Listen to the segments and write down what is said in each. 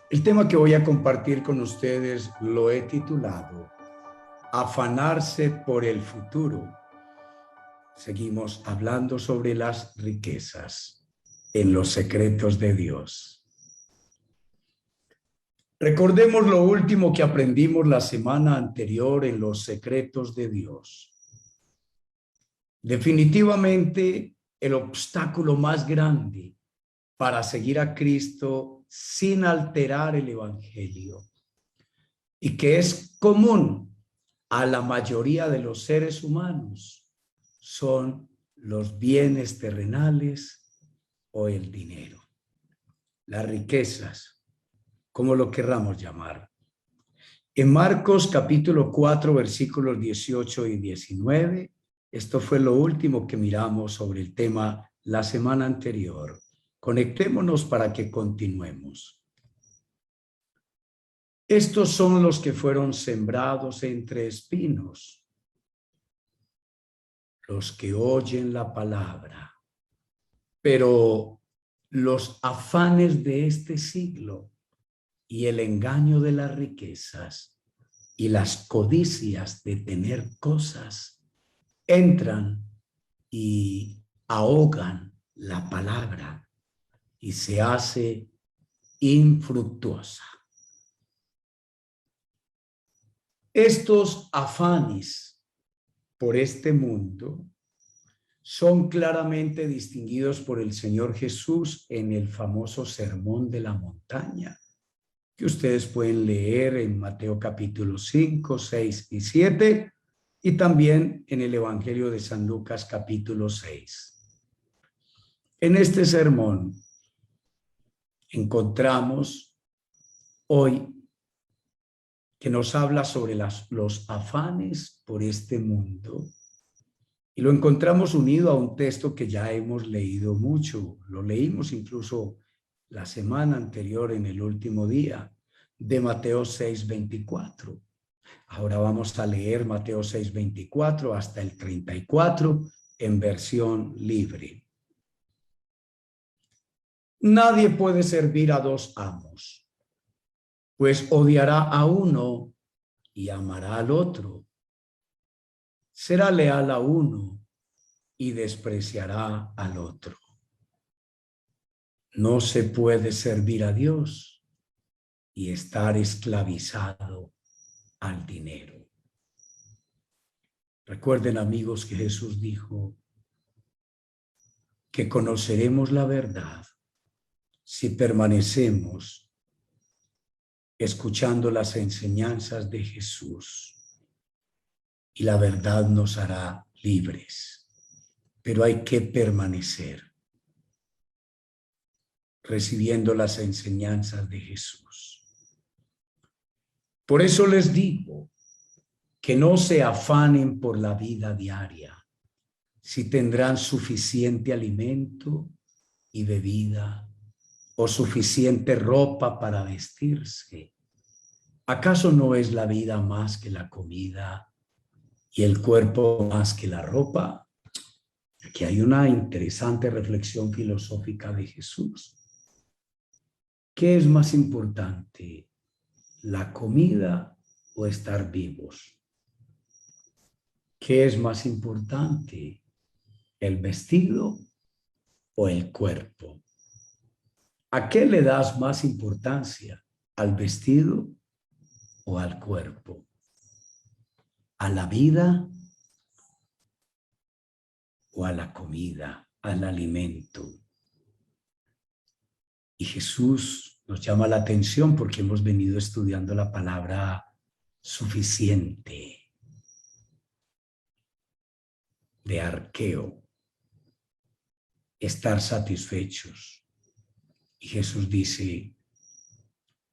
El tema que voy a compartir con ustedes lo he titulado Afanarse por el futuro. Seguimos hablando sobre las riquezas en los secretos de Dios. Recordemos lo último que aprendimos la semana anterior en los secretos de Dios. Definitivamente el obstáculo más grande para seguir a Cristo sin alterar el Evangelio y que es común a la mayoría de los seres humanos son los bienes terrenales o el dinero, las riquezas, como lo querramos llamar. En Marcos capítulo 4, versículos 18 y 19, esto fue lo último que miramos sobre el tema la semana anterior. Conectémonos para que continuemos. Estos son los que fueron sembrados entre espinos, los que oyen la palabra, pero los afanes de este siglo y el engaño de las riquezas y las codicias de tener cosas entran y ahogan la palabra y se hace infructuosa. Estos afanes por este mundo son claramente distinguidos por el Señor Jesús en el famoso Sermón de la Montaña, que ustedes pueden leer en Mateo capítulo 5, 6 y 7, y también en el Evangelio de San Lucas capítulo 6. En este sermón encontramos hoy que nos habla sobre los afanes por este mundo, y lo encontramos unido a un texto que ya hemos leído mucho, lo leímos incluso la semana anterior en el último día, de Mateo 6:24. Ahora vamos a leer Mateo 6:24 hasta el 34 en versión libre. Nadie puede servir a dos amos, pues odiará a uno y amará al otro. Será leal a uno y despreciará al otro. No se puede servir a Dios y estar esclavizado al dinero. Recuerden, amigos, que Jesús dijo que conoceremos la verdad si permanecemos escuchando las enseñanzas de Jesús, y la verdad nos hará libres, pero hay que permanecer recibiendo las enseñanzas de Jesús. Por eso les digo que no se afanen por la vida diaria, si tendrán suficiente alimento y bebida o suficiente ropa para vestirse. ¿Acaso no es la vida más que la comida y el cuerpo más que la ropa? Aquí hay una interesante reflexión filosófica de Jesús. ¿Qué es más importante, la comida o estar vivos? ¿Qué es más importante, el vestido o el cuerpo? ¿A qué le das más importancia, al vestido o al cuerpo? ¿A la vida o a la comida, al alimento? Y Jesús nos llama la atención porque hemos venido estudiando la palabra suficiente, de arqueo, estar satisfechos. Y Jesús dice,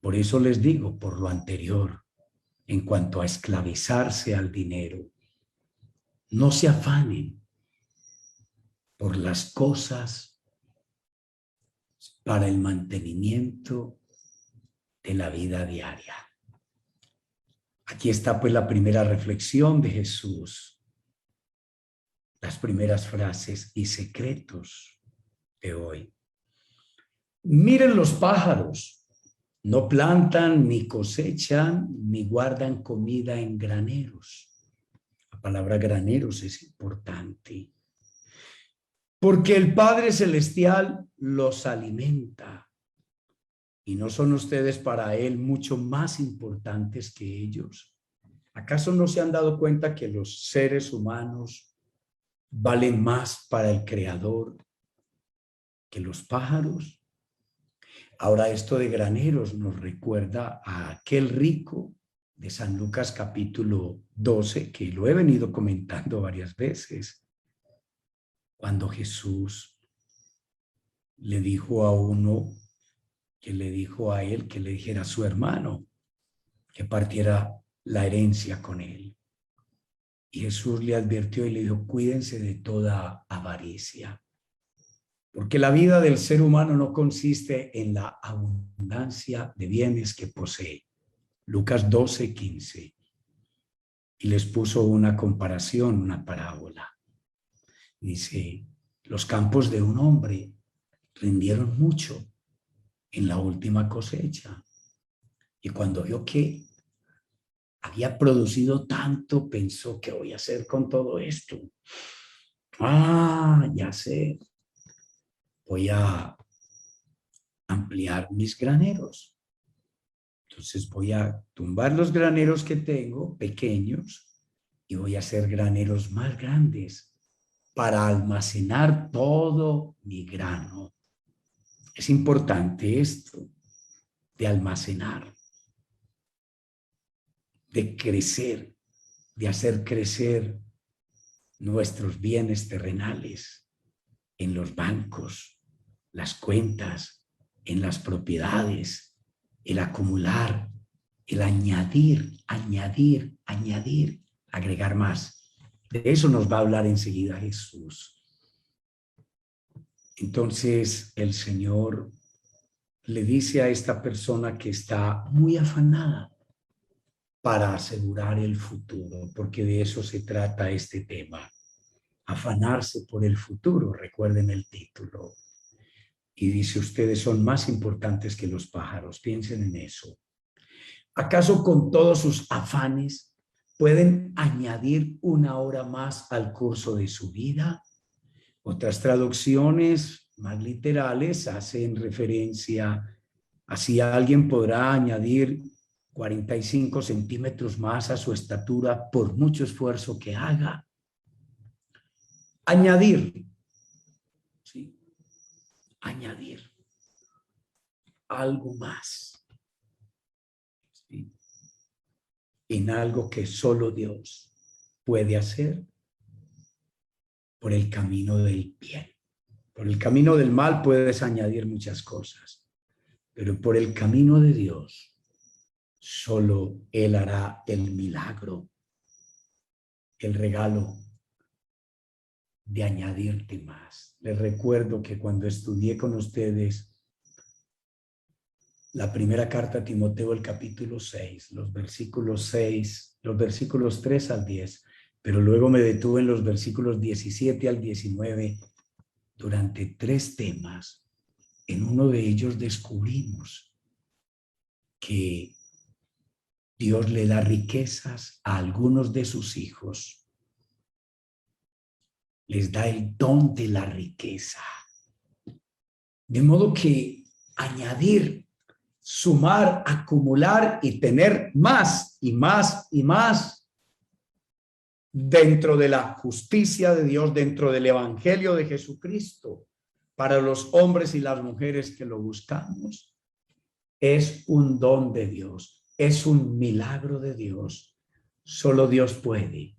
por eso les digo, por lo anterior, en cuanto a esclavizarse al dinero, no se afanen por las cosas para el mantenimiento de la vida diaria. Aquí está pues la primera reflexión de Jesús, las primeras frases y secretos de hoy. Miren los pájaros, No plantan, ni cosechan, ni guardan comida en graneros. La palabra graneros es importante. Porque el Padre Celestial los alimenta. ¿Y no son ustedes para Él mucho más importantes que ellos? ¿Acaso no se han dado cuenta que los seres humanos valen más para el Creador que los pájaros? Ahora, esto de graneros nos recuerda a aquel rico de San Lucas capítulo 12, que lo he venido comentando varias veces, cuando Jesús le dijo a uno, que le dijo a él que le dijera a su hermano que partiera la herencia con él. Y Jesús le advirtió y le dijo, cuídense de toda avaricia, porque la vida del ser humano no consiste en la abundancia de bienes que posee. Lucas 12:15. Y les puso una comparación, una parábola. Dice, los campos de un hombre rindieron mucho en la última cosecha. Y cuando vio que había producido tanto, pensó, ¿qué voy a hacer con todo esto? Ya sé, voy a ampliar mis graneros. Entonces voy a tumbar los graneros que tengo, pequeños, y voy a hacer graneros más grandes para almacenar todo mi grano. Es importante esto de almacenar, de crecer, de hacer crecer nuestros bienes terrenales en los bancos, las cuentas, en las propiedades, el acumular, el añadir, agregar más. De eso nos va a hablar enseguida Jesús. Entonces el Señor le dice a esta persona que está muy afanada para asegurar el futuro, porque de eso se trata este tema. Afanarse por el futuro, recuerden el título. Y dice, ustedes son más importantes que los pájaros, piensen en eso. ¿Acaso con todos sus afanes pueden añadir una hora más al curso de su vida? Otras traducciones más literales hacen referencia a si alguien podrá añadir 45 centímetros más a su estatura por mucho esfuerzo que haga. Añadir, ¿sí? Añadir algo más, ¿sí? En algo que solo Dios puede hacer por el camino del bien. Por el camino del mal puedes añadir muchas cosas, pero por el camino de Dios solo Él hará el milagro, el regalo de añadirte más. Les recuerdo que cuando estudié con ustedes la primera carta a Timoteo, el capítulo 6, los versículos 3 al 10, pero luego me detuve en los versículos 17 al 19 durante 3 temas. En uno de ellos descubrimos que Dios le da riquezas a algunos de sus hijos. Les da el don de la riqueza. De modo que añadir, sumar, acumular y tener más y más y más dentro de la justicia de Dios, dentro del evangelio de Jesucristo, para los hombres y las mujeres que lo buscamos, es un don de Dios, es un milagro de Dios. Solo Dios puede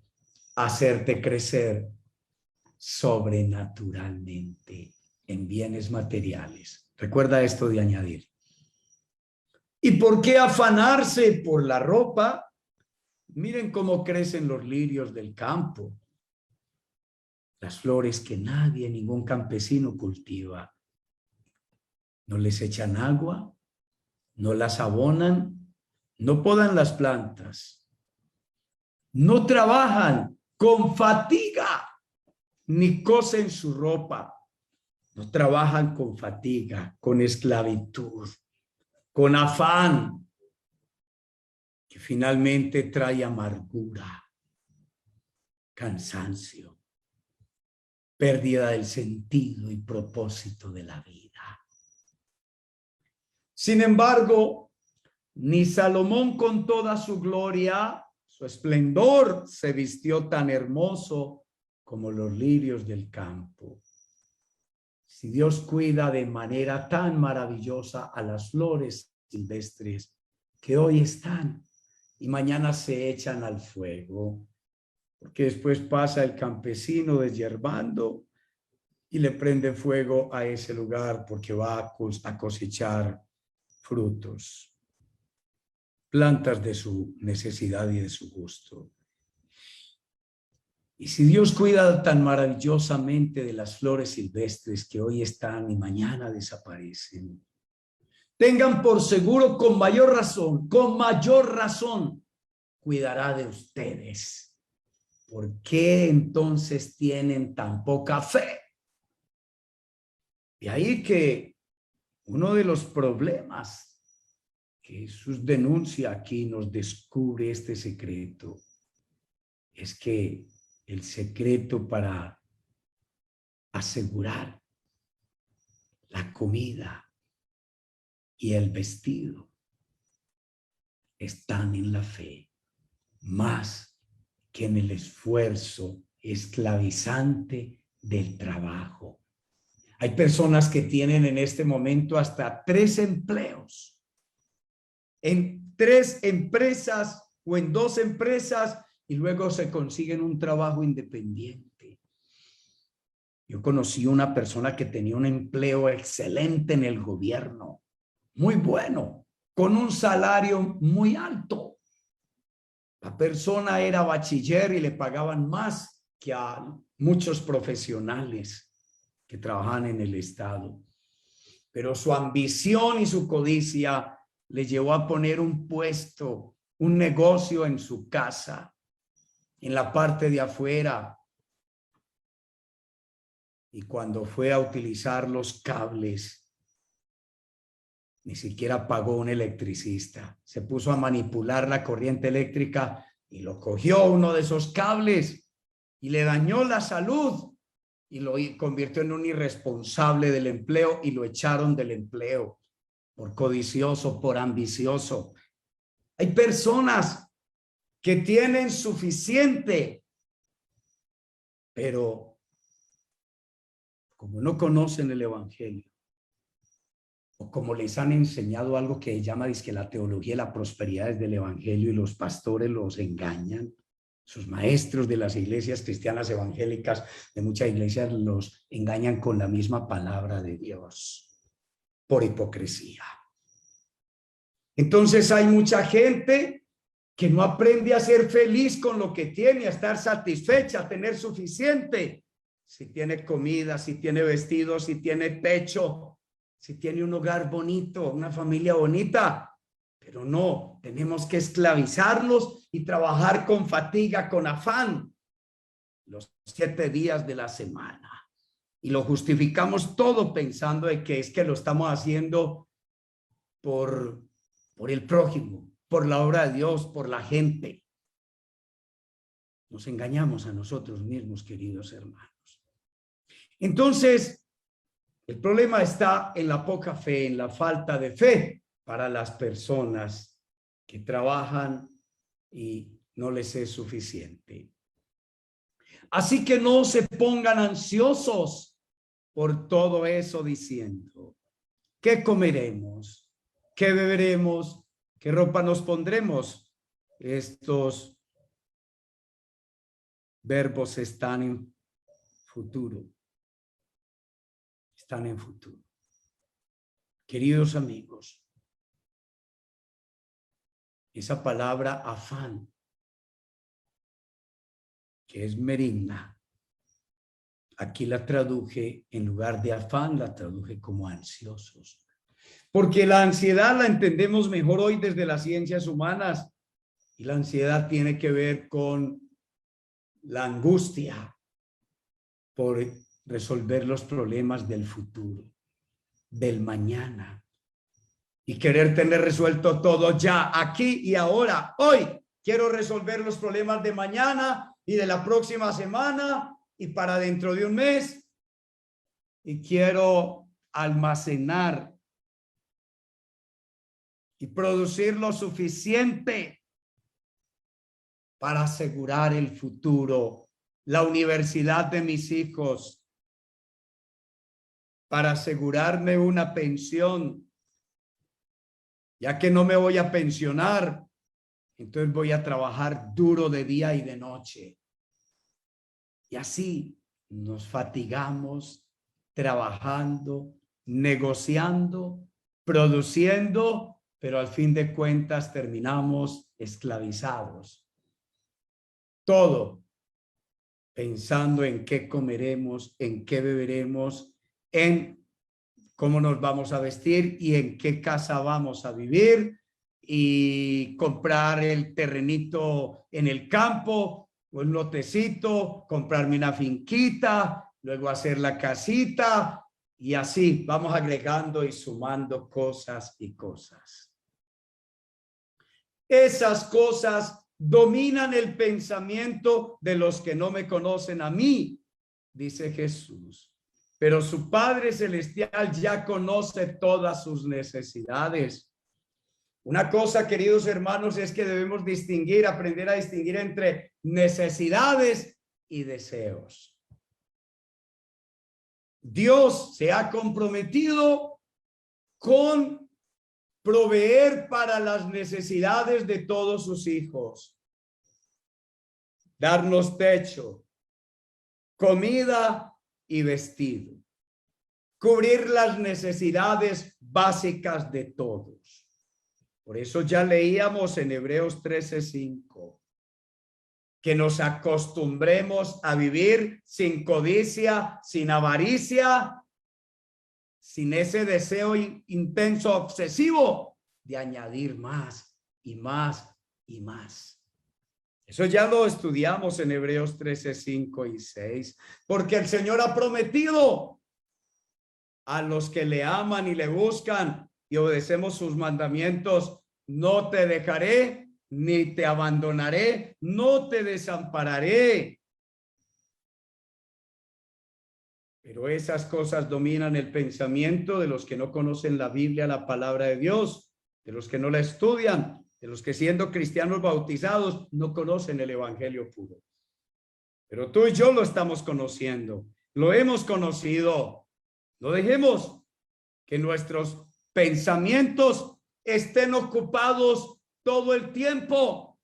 hacerte crecer sobrenaturalmente en bienes materiales. Recuerda esto de añadir. ¿Y por qué afanarse por la ropa? Miren cómo crecen los lirios del campo, las flores que nadie, ningún campesino cultiva. No les echan agua, no las abonan, no podan las plantas, no trabajan con fatiga, ni cosen su ropa. No trabajan con fatiga, con esclavitud, con afán, que finalmente trae amargura, cansancio, pérdida del sentido y propósito de la vida. Sin embargo, ni Salomón con toda su gloria, su esplendor, se vistió tan hermoso como los lirios del campo. Si Dios cuida de manera tan maravillosa a las flores silvestres que hoy están y mañana se echan al fuego, porque después pasa el campesino deshiervando y le prende fuego a ese lugar porque va a cosechar frutos, plantas de su necesidad y de su gusto. Y si Dios cuida tan maravillosamente de las flores silvestres que hoy están y mañana desaparecen, tengan por seguro con mayor razón, cuidará de ustedes. ¿Por qué entonces tienen tan poca fe? De ahí que uno de los problemas que Jesús denuncia aquí, nos descubre este secreto, es que el secreto para asegurar la comida y el vestido están en la fe, más que en el esfuerzo esclavizante del trabajo. Hay personas que tienen en este momento hasta 3 empleos, en 3 empresas o en 2 empresas, y luego se consiguen un trabajo independiente. Yo conocí una persona que tenía un empleo excelente en el gobierno, muy bueno, con un salario muy alto. La persona era bachiller y le pagaban más que a muchos profesionales que trabajan en el Estado. Pero su ambición y su codicia le llevó a poner un puesto, un negocio en su casa, en la parte de afuera. Y cuando fue a utilizar los cables, ni siquiera pagó un electricista. Se puso a manipular la corriente eléctrica y lo cogió uno de esos cables y le dañó la salud y lo convirtió en un irresponsable del empleo y lo echaron del empleo por codicioso, por ambicioso. Hay personas que tienen suficiente, pero como no conocen el evangelio, o como les han enseñado algo que llama dizque la teología de la prosperidad desde el evangelio, y los pastores los engañan, sus maestros de las iglesias cristianas evangélicas, de muchas iglesias, los engañan con la misma palabra de Dios, por hipocresía. Entonces hay mucha gente que no aprende a ser feliz con lo que tiene, a estar satisfecha, a tener suficiente. Si tiene comida, si tiene vestido, si tiene techo, si tiene un hogar bonito, una familia bonita. Pero no, tenemos que esclavizarlos y trabajar con fatiga, con afán, los 7 días de la semana. Y lo justificamos todo pensando de que es que lo estamos haciendo por el prójimo, por la obra de Dios, por la gente. Nos engañamos a nosotros mismos, queridos hermanos. Entonces, el problema está en la poca fe, en la falta de fe para las personas que trabajan y no les es suficiente. Así que no se pongan ansiosos por todo eso diciendo, ¿qué comeremos? ¿Qué beberemos? ¿Qué ropa nos pondremos? Estos verbos están en futuro. Están en futuro. Queridos amigos, esa palabra afán, que es merimna, aquí la traduje, en lugar de afán, la traduje como ansiosos. Porque la ansiedad la entendemos mejor hoy desde las ciencias humanas, y la ansiedad tiene que ver con la angustia por resolver los problemas del futuro, del mañana, y querer tener resuelto todo ya, aquí y ahora. Hoy quiero resolver los problemas de mañana y de la próxima semana y para dentro de un mes. Y quiero almacenar y producir lo suficiente para asegurar el futuro, la universidad de mis hijos, para asegurarme una pensión, ya que no me voy a pensionar, entonces voy a trabajar duro de día y de noche. Y así nos fatigamos trabajando, negociando, produciendo, pero al fin de cuentas terminamos esclavizados. Todo pensando en qué comeremos, en qué beberemos, en cómo nos vamos a vestir y en qué casa vamos a vivir y comprar el terrenito en el campo, un lotecito, comprarme una finquita, luego hacer la casita y así vamos agregando y sumando cosas y cosas. Esas cosas dominan el pensamiento de los que no me conocen a mí, dice Jesús. Pero su Padre Celestial ya conoce todas sus necesidades. Una cosa, queridos hermanos, es que debemos distinguir, aprender a distinguir entre necesidades y deseos. Dios se ha comprometido con proveer para las necesidades de todos sus hijos. Darnos techo, comida y vestido. Cubrir las necesidades básicas de todos. Por eso ya leíamos en Hebreos 13:5 que nos acostumbremos a vivir sin codicia, sin avaricia, sin ese deseo intenso, obsesivo de añadir más y más y más. Eso ya lo estudiamos en Hebreos 13:5 y 6, porque el Señor ha prometido a los que le aman y le buscan y obedecemos sus mandamientos: no te dejaré ni te abandonaré, no te desampararé. Pero esas cosas dominan el pensamiento de los que no conocen la Biblia, la palabra de Dios, de los que no la estudian, de los que siendo cristianos bautizados no conocen el evangelio puro. Pero tú y yo lo estamos conociendo, lo hemos conocido. No dejemos que nuestros pensamientos estén ocupados todo el tiempo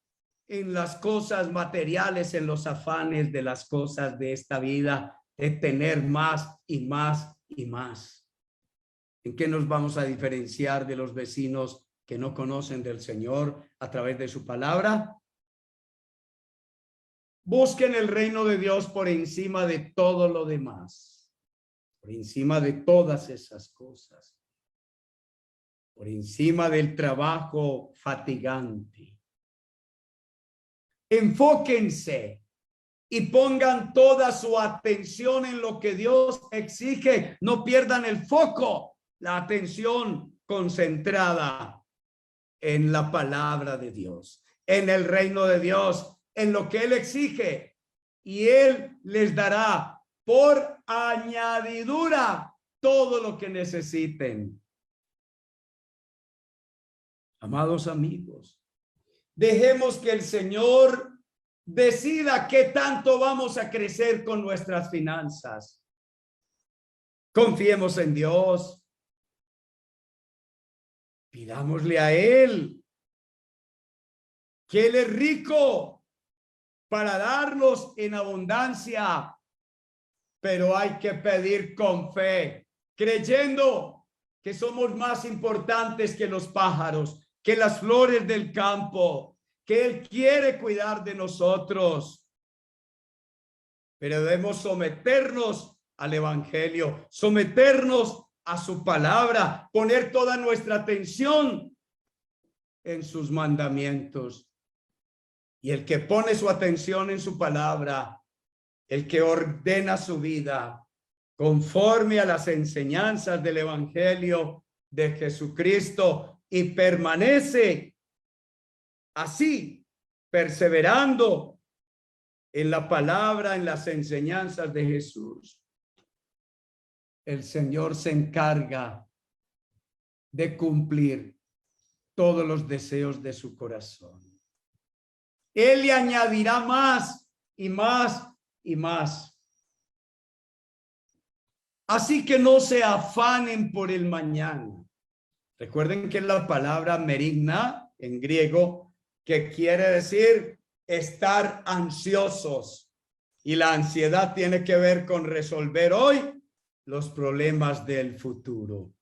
en las cosas materiales, en los afanes de las cosas de esta vida, de tener más y más y más. ¿En qué nos vamos a diferenciar de los vecinos que no conocen del Señor a través de su palabra? Busquen el reino de Dios por encima de todo lo demás, por encima de todas esas cosas, por encima del trabajo fatigante. Enfóquense y pongan toda su atención en lo que Dios exige. No pierdan el foco, la atención concentrada en la palabra de Dios, en el reino de Dios, en lo que Él exige, y Él les dará por añadidura todo lo que necesiten. Amados amigos, dejemos que el Señor decida qué tanto vamos a crecer con nuestras finanzas. Confiemos en Dios. Pidámosle a Él, que Él es rico para darnos en abundancia, pero hay que pedir con fe, creyendo que somos más importantes que los pájaros, que las flores del campo, que Él quiere cuidar de nosotros. Pero debemos someternos al evangelio, someternos a su palabra, poner toda nuestra atención en sus mandamientos. Y el que pone su atención en su palabra, el que ordena su vida conforme a las enseñanzas del evangelio de Jesucristo, y permanece así, perseverando en la palabra, en las enseñanzas de Jesús, el Señor se encarga de cumplir todos los deseos de su corazón. Él le añadirá más y más y más. Así que no se afanen por el mañana. Recuerden que la palabra merigna en griego, que quiere decir estar ansiosos. Y la ansiedad tiene que ver con resolver hoy los problemas del futuro.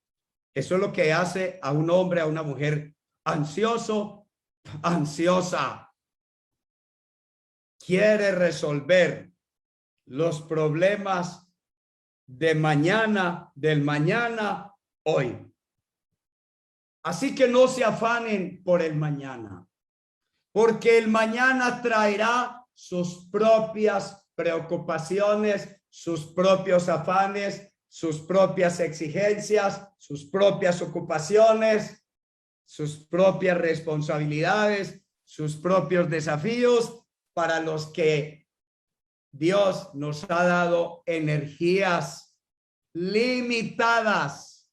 Eso es lo que hace a un hombre, a una mujer ansioso, ansiosa. Quiere resolver los problemas de mañana, del mañana, hoy. Así que no se afanen por el mañana, porque el mañana traerá sus propias preocupaciones, sus propios afanes, sus propias exigencias, sus propias ocupaciones, sus propias responsabilidades, sus propios desafíos, para los que Dios nos ha dado energías limitadas.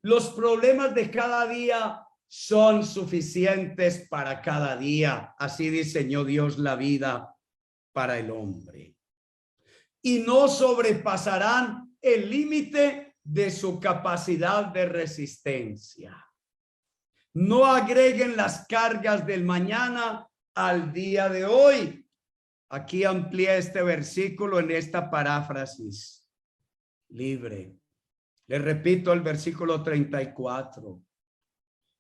Los problemas de cada día son suficientes para cada día. Así diseñó Dios la vida para el hombre. Y no sobrepasarán el límite de su capacidad de resistencia. No agreguen las cargas del mañana al día de hoy. Aquí amplía este versículo en esta paráfrasis libre. Le repito el versículo 34.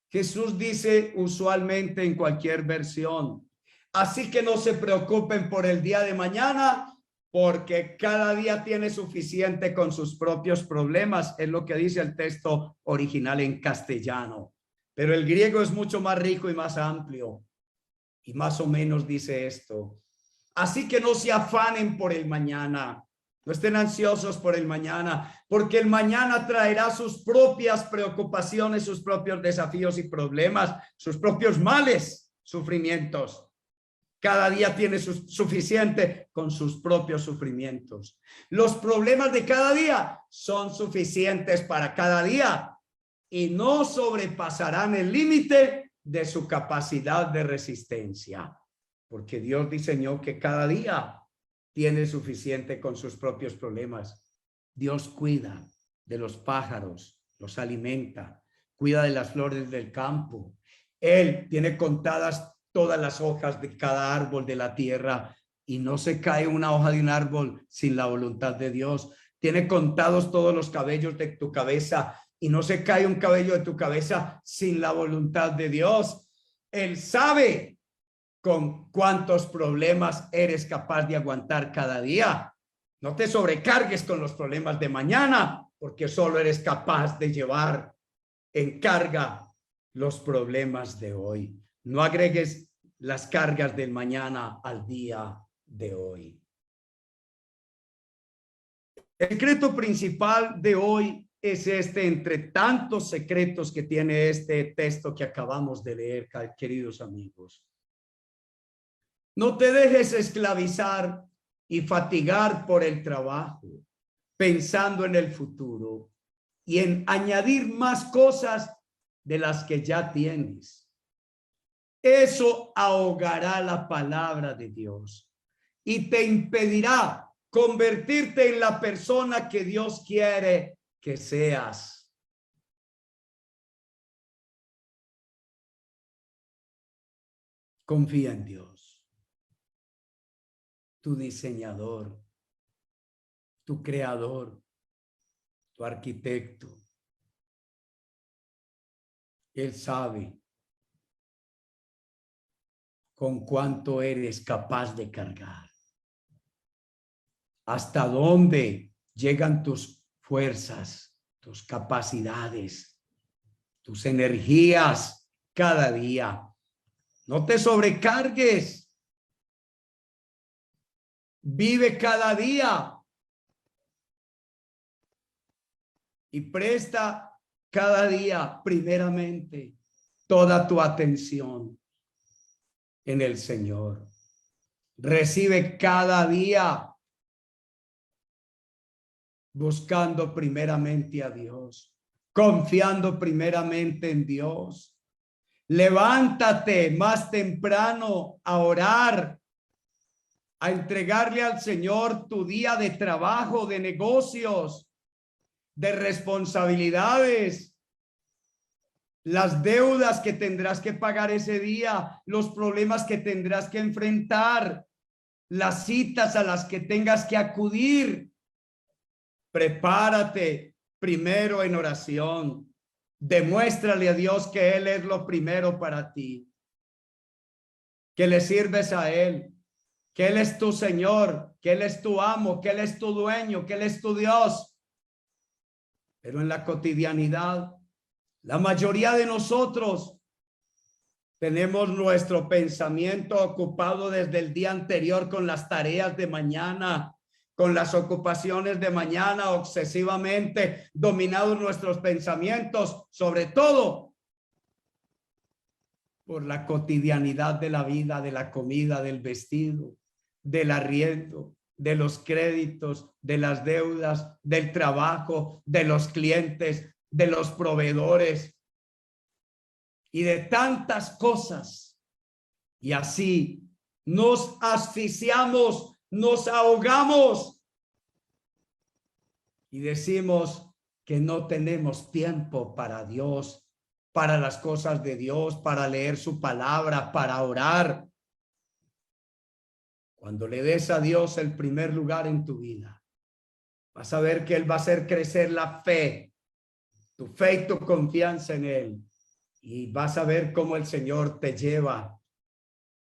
Jesús dice usualmente en cualquier versión: así que no se preocupen por el día de mañana, porque cada día tiene suficiente con sus propios problemas. Es lo que dice el texto original en castellano. Pero el griego es mucho más rico y más amplio. Y más o menos dice esto: así que no se afanen por el mañana. No estén ansiosos por el mañana, porque el mañana traerá sus propias preocupaciones, sus propios desafíos y problemas, sus propios males, sufrimientos. Cada día tiene suficiente con sus propios sufrimientos. Los problemas de cada día son suficientes para cada día y no sobrepasarán el límite de su capacidad de resistencia, porque Dios diseñó que cada día tiene suficiente con sus propios problemas. Dios cuida de los pájaros, los alimenta, cuida de las flores del campo. Él tiene contadas todas las hojas de cada árbol de la tierra y no se cae una hoja de un árbol sin la voluntad de Dios. Tiene contados todos los cabellos de tu cabeza y no se cae un cabello de tu cabeza sin la voluntad de Dios. Él sabe con cuántos problemas eres capaz de aguantar cada día. No te sobrecargues con los problemas de mañana, porque solo eres capaz de llevar en carga los problemas de hoy. No agregues las cargas del mañana al día de hoy. El secreto principal de hoy es este, entre tantos secretos que tiene este texto que acabamos de leer, queridos amigos. No te dejes esclavizar y fatigar por el trabajo, pensando en el futuro y en añadir más cosas de las que ya tienes. Eso ahogará la palabra de Dios y te impedirá convertirte en la persona que Dios quiere que seas. Confía en Dios, tu diseñador, tu creador, tu arquitecto. Él sabe con cuánto eres capaz de cargar, hasta dónde llegan tus fuerzas, tus capacidades, tus energías cada día. No te sobrecargues. Vive cada día y presta cada día primeramente toda tu atención en el Señor. Recibe cada día buscando primeramente a Dios, confiando primeramente en Dios. Levántate más temprano a orar, a entregarle al Señor tu día de trabajo, de negocios, de responsabilidades, las deudas que tendrás que pagar ese día, los problemas que tendrás que enfrentar, las citas a las que tengas que acudir. Prepárate primero en oración. Demuéstrale a Dios que Él es lo primero para ti, que le sirves a Él, que Él es tu Señor, que Él es tu amo, que Él es tu dueño, que Él es tu Dios. Pero en la cotidianidad, la mayoría de nosotros tenemos nuestro pensamiento ocupado desde el día anterior con las tareas de mañana, con las ocupaciones de mañana, obsesivamente dominados nuestros pensamientos, sobre todo por la cotidianidad de la vida, de la comida, del vestido, del arriendo, de los créditos, de las deudas, del trabajo, de los clientes, de los proveedores y de tantas cosas. Y así nos asfixiamos, nos ahogamos y decimos que no tenemos tiempo para Dios, para las cosas de Dios, para leer su palabra, para orar. Cuando le des a Dios el primer lugar en tu vida, vas a ver que Él va a hacer crecer la fe, tu fe y tu confianza en Él. Y vas a ver cómo el Señor te lleva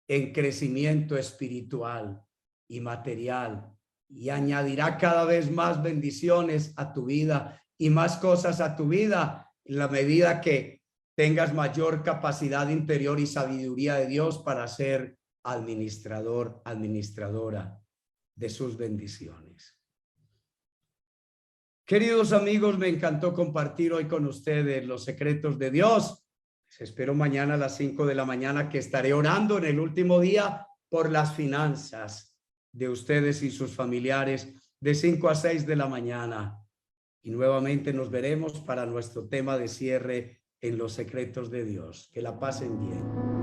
en crecimiento espiritual y material y añadirá cada vez más bendiciones a tu vida y más cosas a tu vida en la medida que tengas mayor capacidad interior y sabiduría de Dios para ser administrador, administradora de sus bendiciones. Queridos amigos, me encantó compartir hoy con ustedes los secretos de Dios. Les espero mañana a las 5 de la mañana, que estaré orando en el último día por las finanzas de ustedes y sus familiares, de 5 a 6 de la mañana. Y nuevamente nos veremos para nuestro tema de cierre en los secretos de Dios. Que la pasen bien.